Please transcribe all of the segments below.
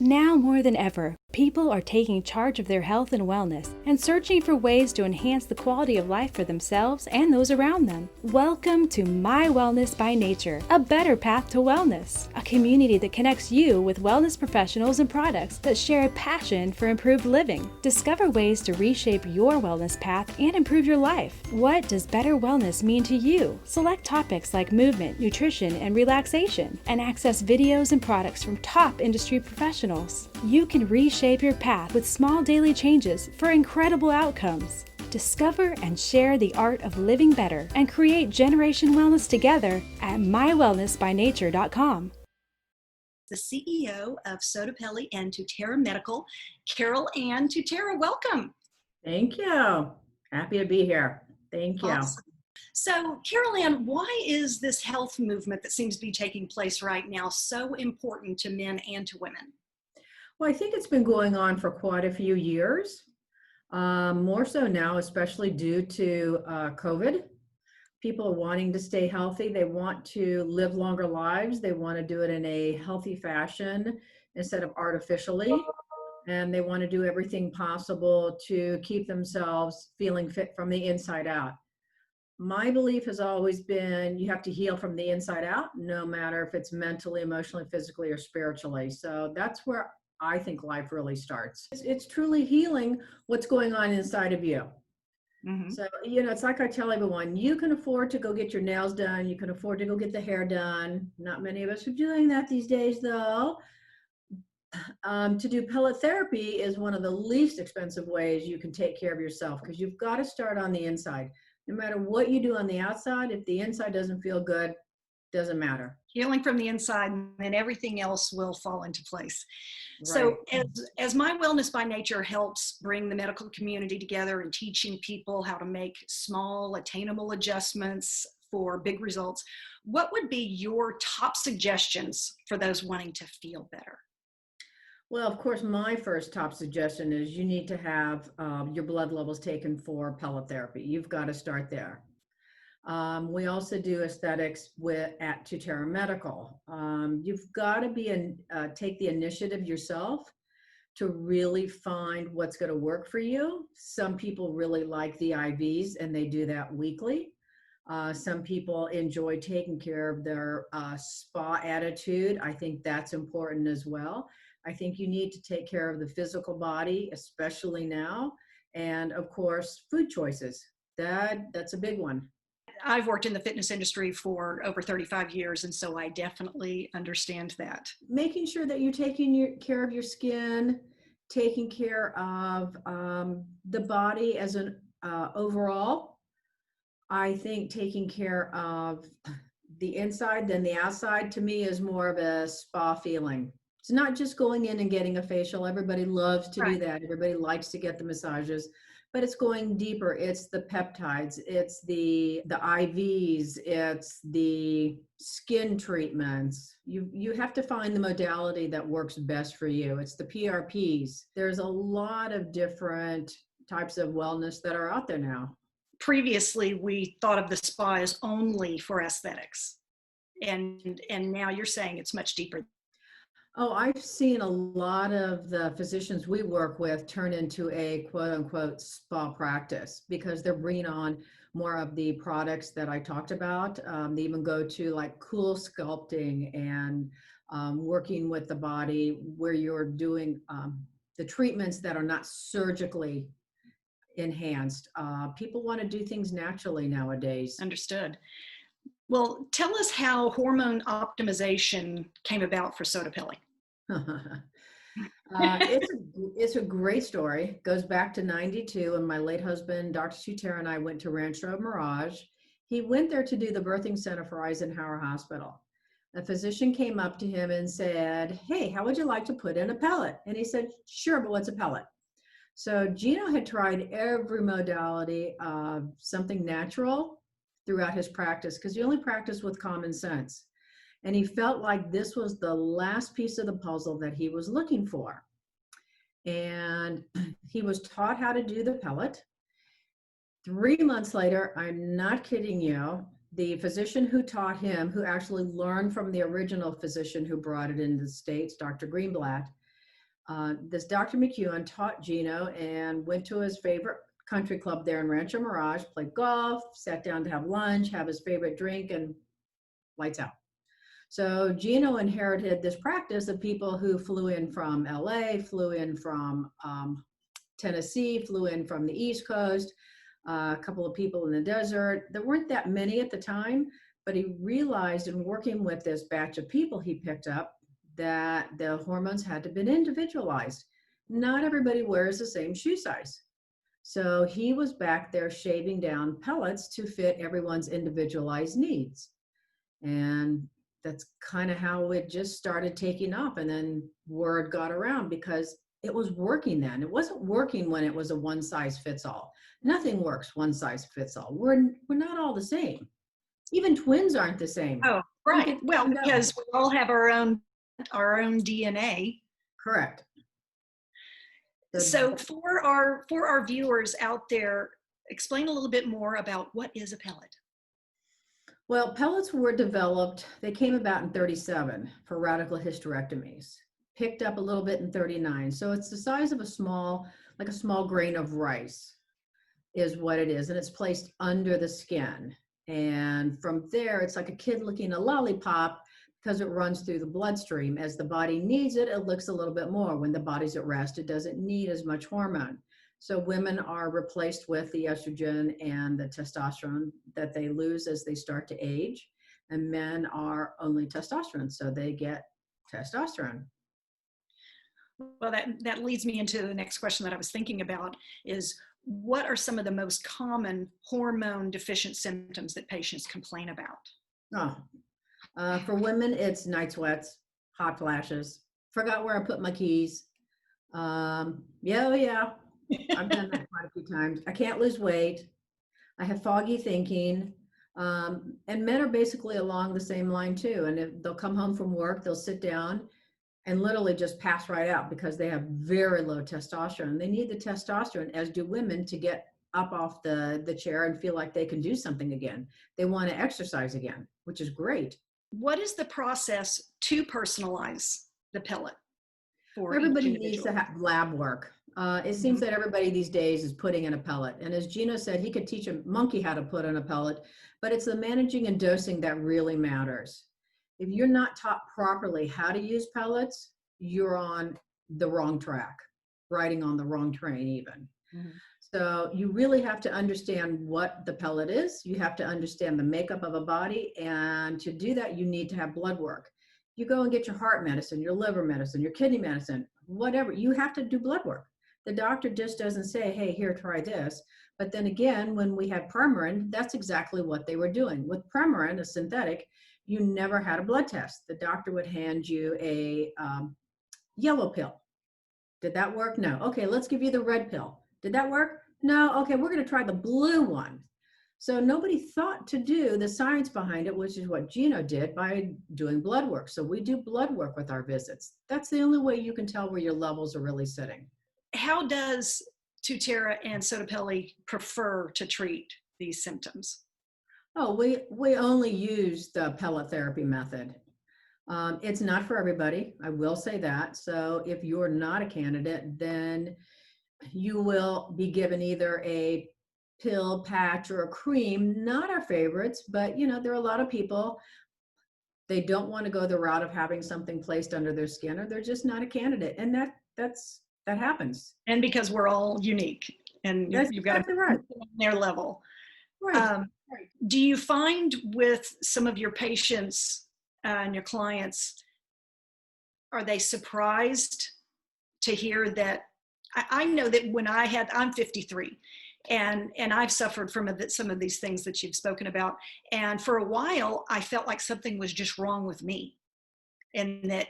Now more than ever, people are taking charge of their health and wellness and searching for ways to enhance the quality of life for themselves and those around them. Welcome to My Wellness by Nature, a better path to wellness, a community that connects you with wellness professionals and products that share a passion for improved living. Discover ways to reshape your wellness path and improve your life. What does better wellness mean to you? Select topics like movement, nutrition, and relaxation, and access videos and products from top industry professionals. You can reshape your path with small daily changes for incredible outcomes. Discover and share the art of living better and create generation wellness together at mywellnessbynature.com. The CEO of SottoPelleTherapy and Tutera Medical, CarolAnn. Tutera, welcome. Thank you. Happy to be here. Thank you. Awesome. So, CarolAnn, why is this health movement that seems to be taking place right now so important to men and to women? Well, I think it's been going on for quite a few years, more so now, especially due to COVID. People are wanting to stay healthy. They want to live longer lives. They want to do it in a healthy fashion instead of artificially. And they want to do everything possible to keep themselves feeling fit from the inside out. My belief has always been you have to heal from the inside out, no matter if it's mentally, emotionally, physically, or spiritually. So that's where I think life really starts. It's truly healing what's going on inside of you. Mm-hmm. So, it's like I tell everyone, you can afford to go get your nails done. You can afford to go get the hair done. Not many of us are doing that these days, though. To do pellet therapy is one of the least expensive ways you can take care of yourself, because you've got to start on the inside. No matter what you do on the outside, if the inside doesn't feel good, doesn't matter. Healing from the inside, and everything else will fall into place. Right. So as My Wellness by Nature helps bring the medical community together and teaching people how to make small, attainable adjustments for big results, what would be your top suggestions for those wanting to feel better? Well, of course, my first top suggestion is you need to have your blood levels taken for pellet therapy. You've got to start there. We also do aesthetics at Tutera Medical. You've got to take the initiative yourself to really find what's going to work for you. Some people really like the IVs and they do that weekly. Some people enjoy taking care of their spa attitude. I think that's important as well. I think you need to take care of the physical body, especially now. And of course, food choices. That's a big one. I've worked in the fitness industry for over 35 years, and so I definitely understand that. Making sure that you're taking care of your skin, taking care of the body as an overall. I think taking care of the inside than the outside, to me, is more of a spa feeling. It's not just going in and getting a facial. Everybody loves to do that. Everybody likes to get the massages. But it's going deeper. It's the peptides, it's the IVs, it's the skin treatments. You have to find the modality that works best for you. It's the PRPs. There's a lot of different types of wellness that are out there now. Previously, we thought of the spa as only for aesthetics. And now you're saying it's much deeper. Oh, I've seen a lot of the physicians we work with turn into a quote unquote spa practice because they're bringing on more of the products that I talked about. They even go to like cool sculpting and working with the body where you're doing the treatments that are not surgically enhanced. People want to do things naturally nowadays. Understood. Well, tell us how hormone optimization came about for SottoPelleTherapy. It's a great story. It goes back to 92, and my late husband, Dr. Tutera, and I went to Rancho Mirage. He went there to do the birthing center for Eisenhower Hospital. A physician came up to him and said, "Hey, how would you like to put in a pellet?" And he said, "Sure, but what's a pellet?" So Gino had tried every modality of something natural throughout his practice because he only practiced with common sense. And he felt like this was the last piece of the puzzle that he was looking for. And he was taught how to do the pellet. 3 months later, I'm not kidding you, the physician who taught him, who actually learned from the original physician who brought it into the States, Dr. Greenblatt, This Dr. McEwen taught Gino and went to his favorite country club there in Rancho Mirage, played golf, sat down to have lunch, have his favorite drink, and lights out. So Gino inherited this practice of people who flew in from LA, flew in from Tennessee, flew in from the East Coast, a couple of people in the desert. There weren't that many at the time, but he realized in working with this batch of people he picked up that the hormones had to be individualized. Not everybody wears the same shoe size. So he was back there shaving down pellets to fit everyone's individualized needs. And that's kind of how it just started taking off. And then word got around because it was working then. It wasn't working when it was a one size fits all. Nothing works one size fits all. We're not all the same. Even twins aren't the same. Oh, right. Well, because we all have our own DNA. Correct. So for our viewers out there, explain a little bit more about what is a pellet. Well, pellets were developed, they came about in 37 for radical hysterectomies, picked up a little bit in 39. So it's the size of a small grain of rice is what it is. And it's placed under the skin. And from there, it's like a kid licking a lollipop because it runs through the bloodstream. As the body needs it, it licks a little bit more. When the body's at rest, it doesn't need as much hormone. So women are replaced with the estrogen and the testosterone that they lose as they start to age. And men are only testosterone, so they get testosterone. Well, that leads me into the next question that I was thinking about is what are some of the most common hormone deficient symptoms that patients complain about? For women, it's night sweats, hot flashes, forgot where I put my keys. Yeah. I've done that quite a few times. I can't lose weight. I have foggy thinking. And men are basically along the same line too. And if they'll come home from work, they'll sit down and literally just pass right out because they have very low testosterone. They need the testosterone, as do women, to get up off the chair and feel like they can do something again. They want to exercise again, which is great. What is the process to personalize the pellet for everybody needs to have lab work. It seems that everybody these days is putting in a pellet. And as Gino said, he could teach a monkey how to put in a pellet, but it's the managing and dosing that really matters. If you're not taught properly how to use pellets, you're on the wrong track, riding on the wrong train even. So you really have to understand what the pellet is. You have to understand the makeup of a body. And to do that, you need to have blood work. You go and get your heart medicine, your liver medicine, your kidney medicine, whatever. You have to do blood work. The doctor just doesn't say, hey, here, try this. But then again, when we had Premarin, that's exactly what they were doing. With Premarin, a synthetic, you never had a blood test. The doctor would hand you a yellow pill. Did that work? No. Okay, let's give you the red pill. Did that work? No. Okay, we're going to try the blue one. So nobody thought to do the science behind it, which is what Gino did by doing blood work. So we do blood work with our visits. That's the only way you can tell where your levels are really sitting. How does Tutera and SottoPelli prefer to treat these symptoms? Oh, we only use the pellet therapy method. It's not for everybody, I will say that. So if you're not a candidate, then you will be given either a pill, patch, or a cream. Not our favorites, but you know, there are a lot of people, they don't want to go the route of having something placed under their skin, or they're just not a candidate. And that happens. And because we're all unique and you've got to right. on their level. Right. Do you find with some of your patients and your clients, are they surprised to hear that? I know that when I'm 53 and I've suffered from some of these things that you've spoken about. And for a while, I felt like something was just wrong with me and that,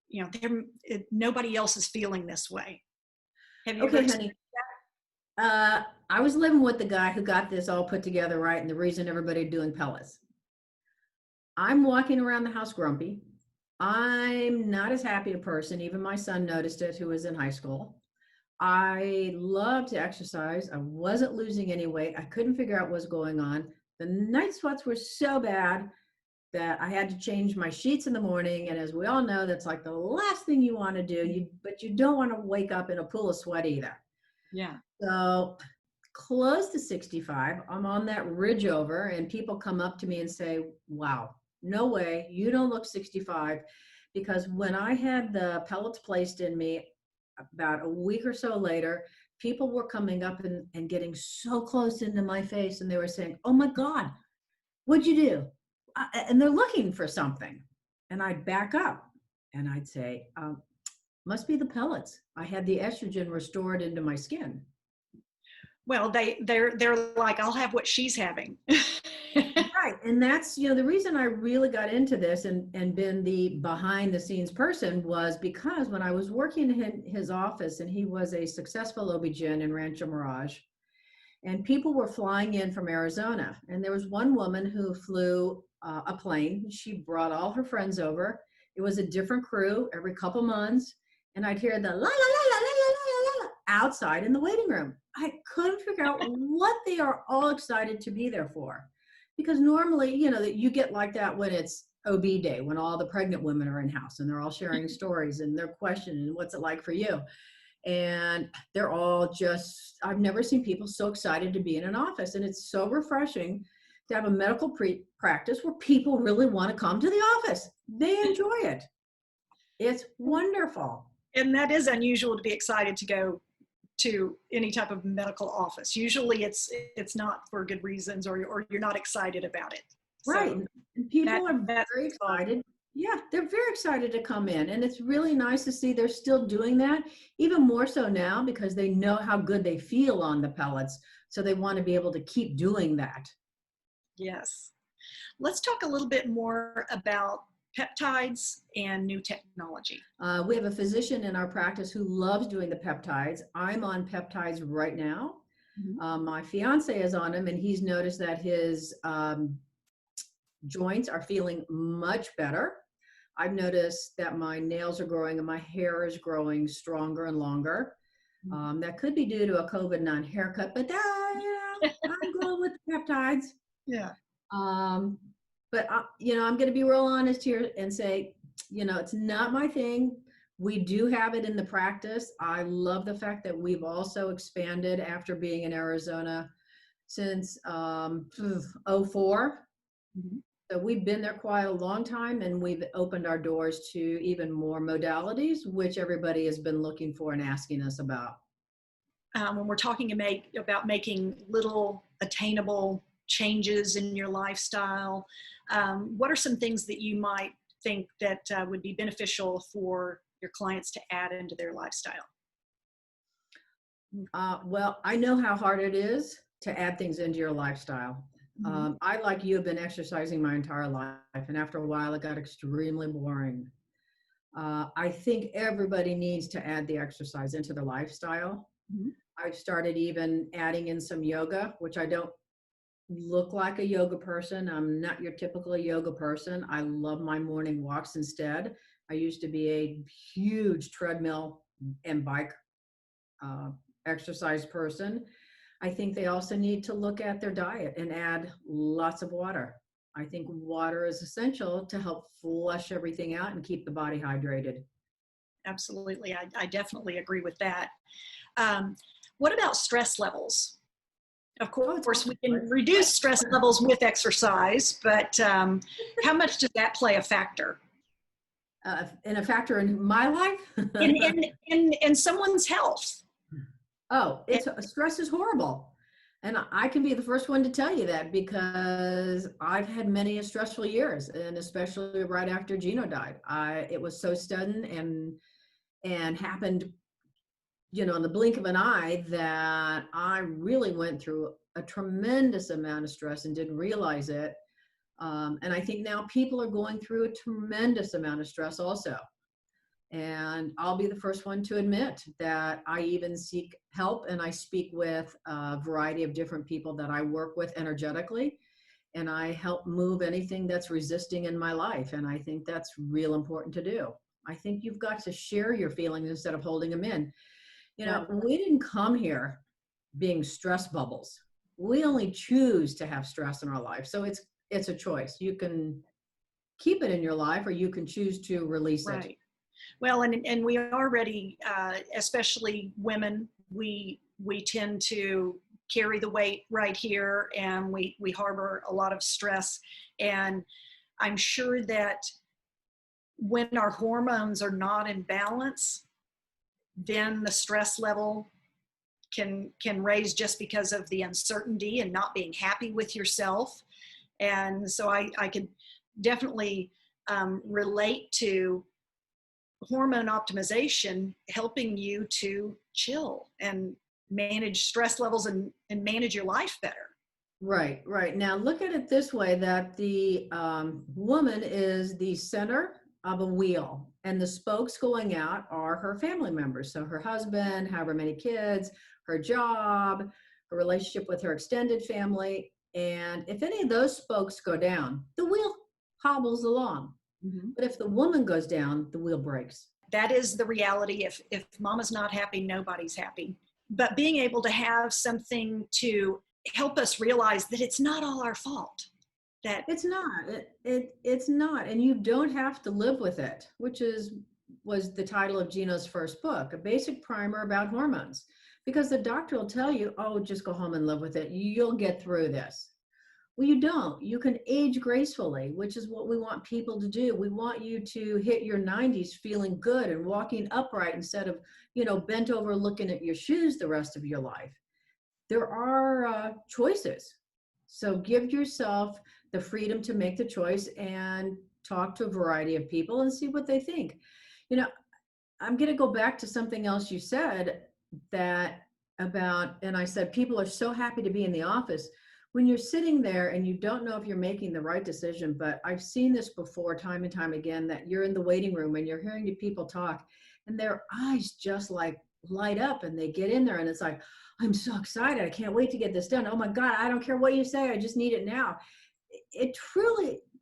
you know, nobody else is feeling this way. Have you okay, honey. I was living with the guy who got this all put together, right? And the reason everybody doing pellets. I'm walking around the house grumpy. I'm not as happy a person. Even my son noticed it, who was in high school. I love to exercise. I wasn't losing any weight. I couldn't figure out what was going on. The night sweats were so bad that I had to change my sheets in the morning. And as we all know, that's like the last thing you want to do. But you don't want to wake up in a pool of sweat either. Yeah. So close to 65, I'm on that ridge over, and people come up to me and say, wow, no way, you don't look 65. Because when I had the pellets placed in me about a week or so later, people were coming up and getting so close into my face, and they were saying, oh my God, what'd you do? And they're looking for something. And I'd back up and I'd say, must be the pellets. I had the estrogen restored into my skin. Well, they're like, I'll have what she's having. Right. And that's, the reason I really got into this and been the behind the scenes person was because when I was working in his office, and he was a successful OB-GYN in Rancho Mirage, and people were flying in from Arizona. And there was one woman who flew a plane. She brought all her friends over. It was a different crew every couple months. And I'd hear the la la la la la la la outside in the waiting room. I couldn't figure out what they are all excited to be there for. Because normally, that you get like that when it's OB day, when all the pregnant women are in house and they're all sharing stories and they're questioning, what's it like for you? And they're all just, I've never seen people so excited to be in an office. And it's so refreshing to have a medical practice where people really want to come to the office. They enjoy it. It's wonderful. And that is unusual to be excited to go to any type of medical office. Usually it's not for good reasons, or you're not excited about it. Right. So and people are very excited. Yeah, they're very excited to come in. And it's really nice to see they're still doing that, even more so now because they know how good they feel on the pellets. So they want to be able to keep doing that. Yes. Let's talk a little bit more about peptides and new technology. We have a physician in our practice who loves doing the peptides. I'm on peptides right now. Mm-hmm. My fiance is on them, and he's noticed that his joints are feeling much better. I've noticed that my nails are growing and my hair is growing stronger and longer. Mm-hmm. That could be due to a COVID-9 haircut, but I'm going with the peptides. Yeah. But I'm going to be real honest here and say, it's not my thing. We do have it in the practice. I love the fact that we've also expanded after being in Arizona since 2004. Mm-hmm. So we've been there quite a long time, and we've opened our doors to even more modalities, which everybody has been looking for and asking us about. When we're talking about making little attainable changes in your lifestyle, what are some things that you might think that would be beneficial for your clients to add into their lifestyle? Well, I know how hard it is to add things into your lifestyle. Mm-hmm. I, like you, have been exercising my entire life, and after a while it got extremely boring. I think everybody needs to add the exercise into their lifestyle. Mm-hmm. I've started even adding in some yoga, which I don't look like a yoga person. I'm not your typical yoga person. I love my morning walks instead. I used to be a huge treadmill and bike exercise person. I think they also need to look at their diet and add lots of water. I think water is essential to help flush everything out and keep the body hydrated. Absolutely. I definitely agree with that. What about stress levels? Of course, we can reduce stress levels with exercise, but how much does that play a factor? In a factor in my life? in someone's health. Oh, stress is horrible. And I can be the first one to tell you that because I've had many stressful years, and especially right after Gino died. It was so sudden and happened, in the blink of an eye, that I really went through a tremendous amount of stress and didn't realize it. And I think now people are going through a tremendous amount of stress also. And I'll be the first one to admit that I even seek help, and I speak with a variety of different people that I work with energetically, and I help move anything that's resisting in my life. And I think that's real important to do. I think you've got to share your feelings instead of holding them in. We didn't come here being stress bubbles. We only choose to have stress in our life. So it's a choice. You can keep it in your life, or you can choose to release it. Right. Well, and we already, especially women, we tend to carry the weight right here, and we harbor a lot of stress. And I'm sure that when our hormones are not in balance, then the stress level can raise just because of the uncertainty and not being happy with yourself. And so I could definitely relate to hormone optimization helping you to chill and manage stress levels and manage your life better. Right, right. Now look at it this way, that the woman is the center of a wheel, and the spokes going out are her family members. So her husband, however many kids, her job, her relationship with her extended family. And if any of those spokes go down, the wheel hobbles along. Mm-hmm. But if the woman goes down, the wheel breaks. That is the reality. If mama's not happy, nobody's happy. But being able to have something to help us realize that it's not all our fault. That It's not. It's not. And you don't have to live with it, which was the title of Gino's first book, A Basic Primer About Hormones. Because the doctor will tell you, oh, just go home and live with it. You'll get through this. Well, you don't. You can age gracefully, which is what we want people to do. We want you to hit your 90s feeling good and walking upright instead of, bent over looking at your shoes the rest of your life. There are choices. So give yourself the freedom to make the choice and talk to a variety of people and see what they think. I'm going to go back to something else you said and I said, people are so happy to be in the office. When you're sitting there and you don't know if you're making the right decision, but I've seen this before time and time again, that you're in the waiting room and you're hearing the people talk and their eyes just like light up and they get in there and it's like, I'm so excited. I can't wait to get this done. Oh my God, I don't care what you say. I just need it now.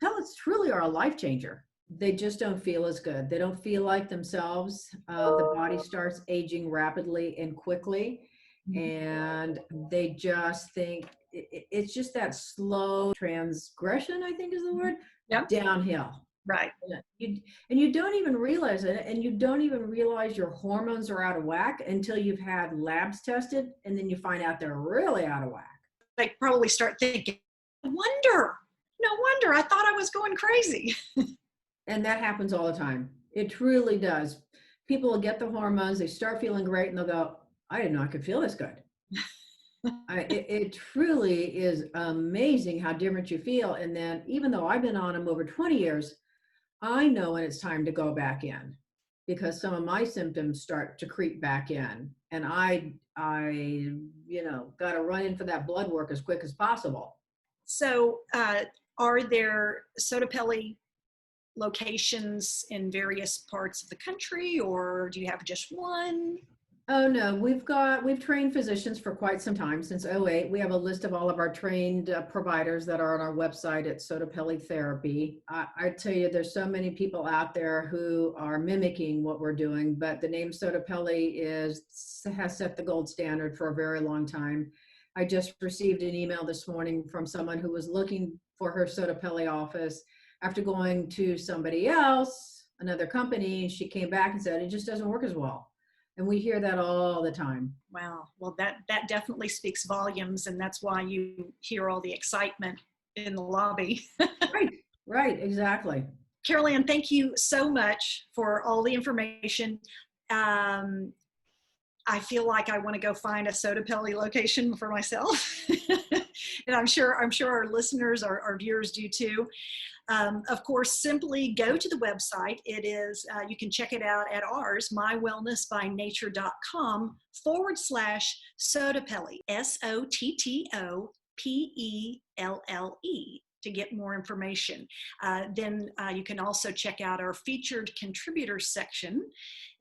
Pellets truly are a life changer. They just don't feel as good. They don't feel like themselves. The body starts aging rapidly and quickly. And they just think it's just that slow transgression, I think is the word, Yep. Downhill. Right. You don't even realize it, and you don't even realize your hormones are out of whack until you've had labs tested, and then you find out they're really out of whack. They probably start thinking, no wonder, I thought I was going crazy. And that happens all the time. It truly does. People will get the hormones, they start feeling great, and they'll go, I didn't know I could feel this good. It truly is amazing how different you feel. And then even though I've been on them over 20 years, I know when it's time to go back in because some of my symptoms start to creep back in. And I got to run in for that blood work as quick as possible. So are there SottoPelli locations in various parts of the country, or do you have just one? Oh no, we've trained physicians for quite some time, since 2008. We have a list of all of our trained providers that are on our website at SottoPelleTherapy. I tell you, there's so many people out there who are mimicking what we're doing, but the name SottoPelli has set the gold standard for a very long time. I just received an email this morning from someone who was looking for her SottoPelli office after going to somebody else, another company, and she came back and said, it just doesn't work as well. And we hear that all the time. Wow. Well, that definitely speaks volumes, and that's why you hear all the excitement in the lobby. Right, exactly. CarolAnn, thank you so much for all the information. I feel like I want to go find a SottoPelli location for myself. And I'm sure our listeners, our viewers do too. Of course, simply go to the website. It is, you can check it out at ours, mywellnessbynature.com/SottoPelle, SottoPelle, to get more information. Then you can also check out our featured contributors section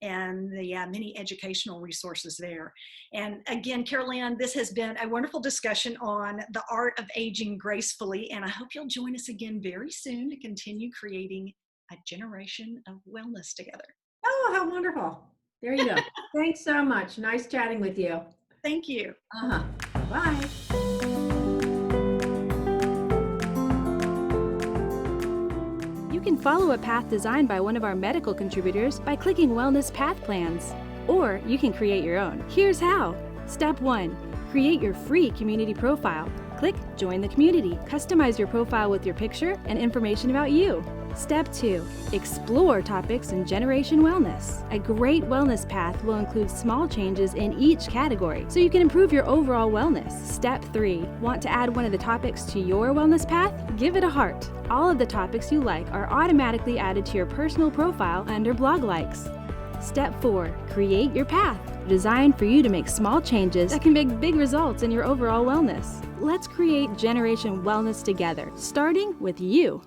and the many educational resources there. And again, CarolAnn, this has been a wonderful discussion on the art of aging gracefully, and I hope you'll join us again very soon to continue creating a generation of wellness together. Oh, how wonderful. There you go. Thanks so much. Nice chatting with you. Thank you. Bye. You can follow a path designed by one of our medical contributors by clicking Wellness Path Plans. Or you can create your own. Here's how. Step 1. Create your free community profile. Click Join the Community. Customize your profile with your picture and information about you. Step 2. Explore topics in Generation Wellness. A great wellness path will include small changes in each category, so you can improve your overall wellness. Step 3. Want to add one of the topics to your wellness path? Give it a heart. All of the topics you like are automatically added to your personal profile under blog likes. Step 4. Create your path, designed for you to make small changes that can make big results in your overall wellness. Let's create Generation Wellness together, starting with you.